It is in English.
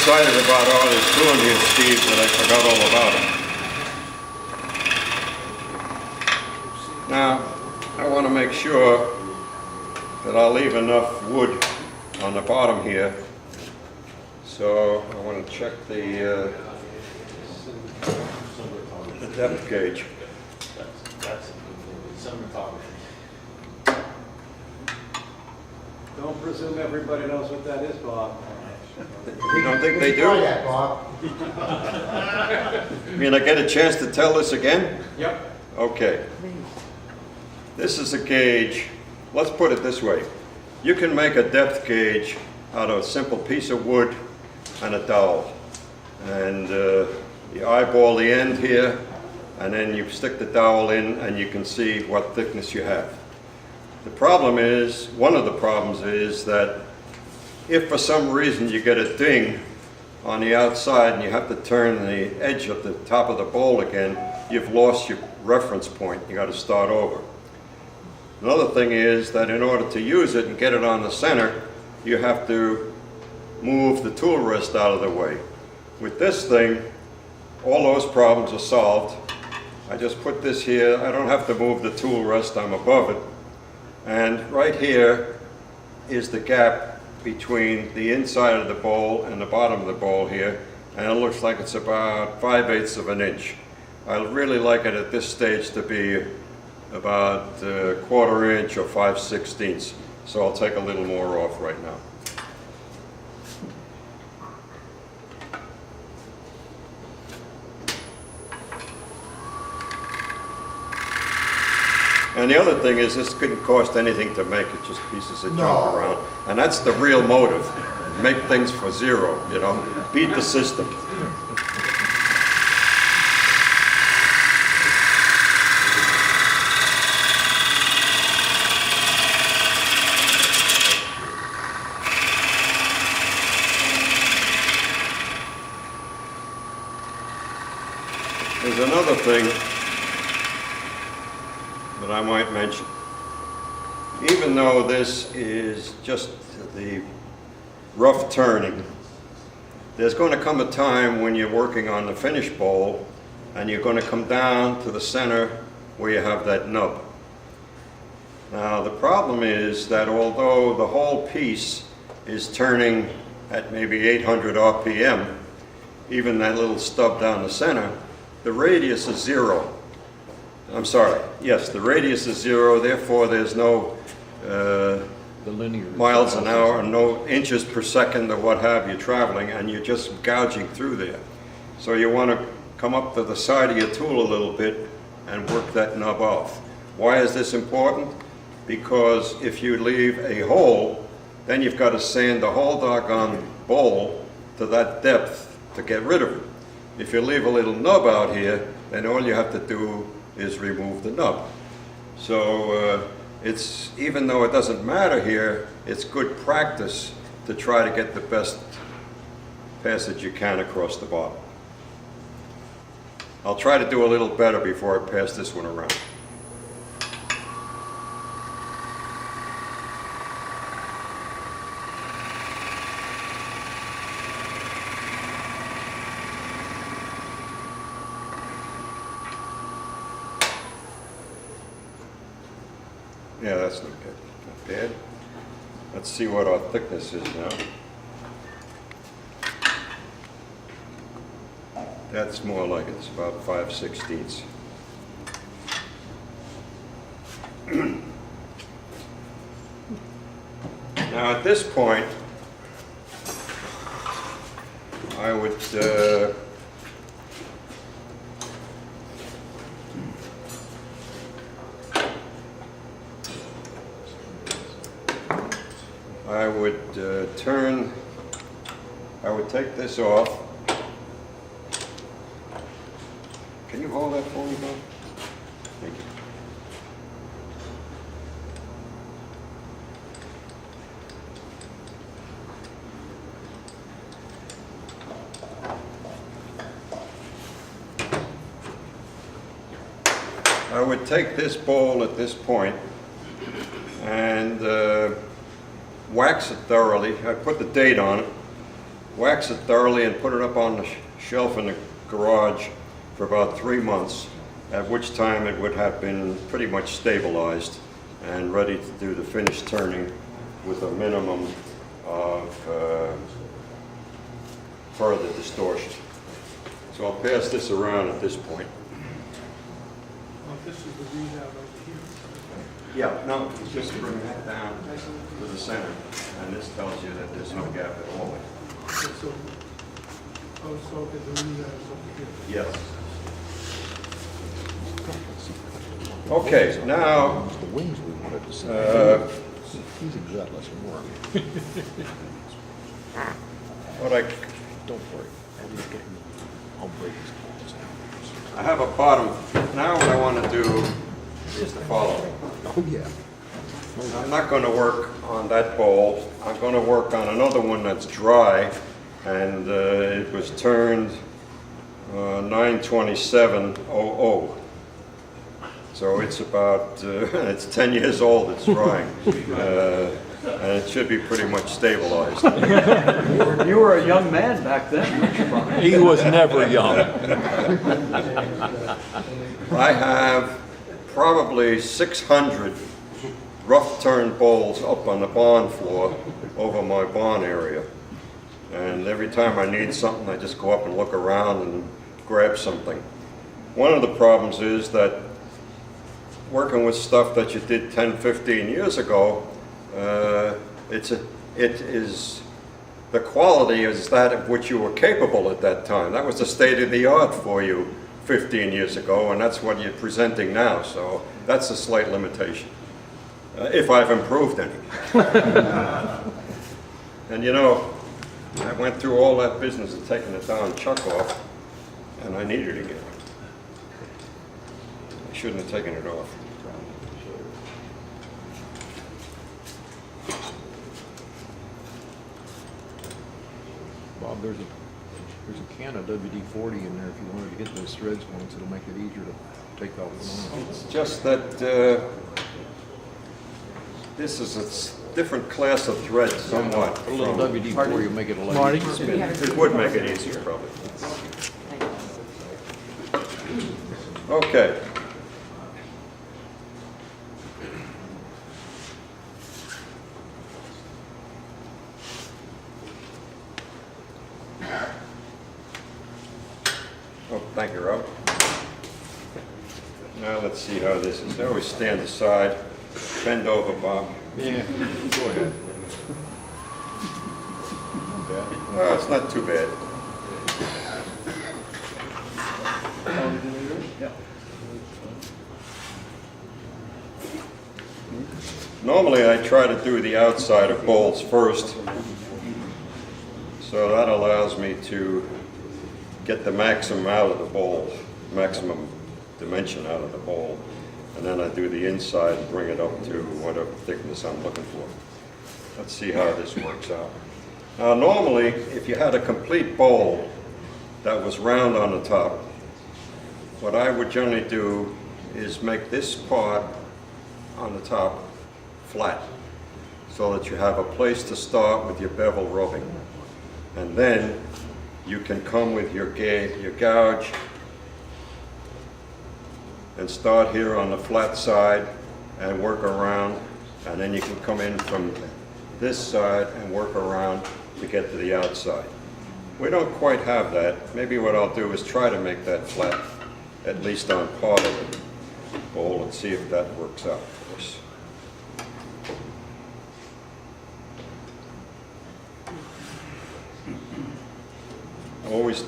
excited about all this doing here, Steve, that I forgot all about it. Now, I want to make sure that I'll leave enough wood on the bottom here. So I want to check the depth gauge. That's cinematography. Don't presume everybody knows what that is, Bob. You don't think they do? Try that, Bob. I mean, I get a chance to tell this again? Yep. Okay. This is a gauge. Let's put it this way. You can make a depth gauge out of a simple piece of wood and a dowel. And you eyeball the end here, and then you stick the dowel in, and you can see what thickness you have. The problem is, one of the problems is that if for some reason you get a ding on the outside and you have to turn the edge of the top of the bowl again, you've lost your reference point. You got to start over. Another thing is that in order to use it and get it on the center, you have to move the tool rest out of the way. With this thing, all those problems are solved. I just put this here. I don't have to move the tool rest. I'm above it. And right here is the gap between the inside of the bowl and the bottom of the bowl here. And it looks like it's about 5/8 of an inch. I really like it at this stage to be about a 1/4 inch or 5/16. So I'll take a little more off right now. And the other thing is, this couldn't cost anything to make. It's just pieces of junk around. And that's the real motive. Make things for zero, you know. Beat the system. There's another thing that I might mention. Even though this is just the rough turning, there's going to come a time when you're working on the finished bowl and you're going to come down to the center where you have that nub. Now the problem is that although the whole piece is turning at maybe 800 RPM, even that little stub down the center, the radius is 0. I'm sorry, yes, the radius is 0, therefore there's no miles an hour, no inches per second or what have you traveling, and you're just gouging through there. So you want to come up to the side of your tool a little bit and work that nub off. Why is this important? Because if you leave a hole, then you've got to sand the whole doggone bowl to that depth to get rid of it. If you leave a little nub out here, then all you have to do is remove the nub. So it's, even though it doesn't matter here, it's good practice to try to get the best passage you can across the bottom. I'll try to do a little better before I pass this one around. Yeah, that's not good. Not bad. Let's see what our thickness is now. That's more like it's about 5/16. Now at this point, I would I would take this off. Can you hold that for me, Bob? Thank you. I would take this bowl at this point and wax it thoroughly. I put the date on it, wax it thoroughly, and put it up on the shelf in the garage for about 3 months, at which time it would have been pretty much stabilized and ready to do the finished turning with a minimum of further distortion. So I'll pass this around at this point. Well, this is the readout over here. Yeah, no, it's just bring that down to the center, and this tells you that there's no gap at all. Okay, so, oh, so okay, the readout is over here. Yes. Okay, now, The wings we wanted to see. He's a gutless worm. what I Don't worry. I'll break his claws out. I have a bottom. Now what I want to do is the following. Oh, yeah. I'm not going to work on that bowl. I'm going to work on another one that's dry, and it was turned 9/27/00. So it's about, it's 10 years old, it's drying. And it should be pretty much stabilized. You were a young man back then, weren't you, Bob? He was never young. I have probably 600 rough turn bowls up on the barn floor over my barn area. And every time I need something, I just go up and look around and grab something. One of the problems is that working with stuff that you did 10, 15 years ago, the quality is that of which you were capable at that time. That was the state of the art for you 15 years ago, and that's what you're presenting now. So that's a slight limitation, if I've improved any. And you know, I went through all that business of taking it down chuck off, and I need it again. I shouldn't have taken it off. Bob, there's a can of WD-40 in there if you wanted to get those threads once. It'll make it easier to take off the line. It's just that this is a different class of thread somewhat. A little from- WD-40 will make it a lot easier to spin. It would make it easier, probably. Okay. Oh, thank you, Rob. Now let's see how this is. I always stand aside, bend over, Bob. Yeah, go ahead. Oh, it's not too bad. Normally I try to do the outside of bowls first, so that allows me to get the maximum out of the bowl, maximum dimension out of the bowl, and then I do the inside and bring it up to whatever thickness I'm looking for. Let's see how this works out. Now normally, if you had a complete bowl that was round on the top, what I would generally do is make this part on the top flat, so that you have a place to start with your bevel rubbing. And then you can come with your gouge and start here on the flat side and work around, and then you can come in from this side and work around to get to the outside. We don't quite have that. Maybe what I'll do is try to make that flat, at least on part of the bowl, and see if that works out for us. Always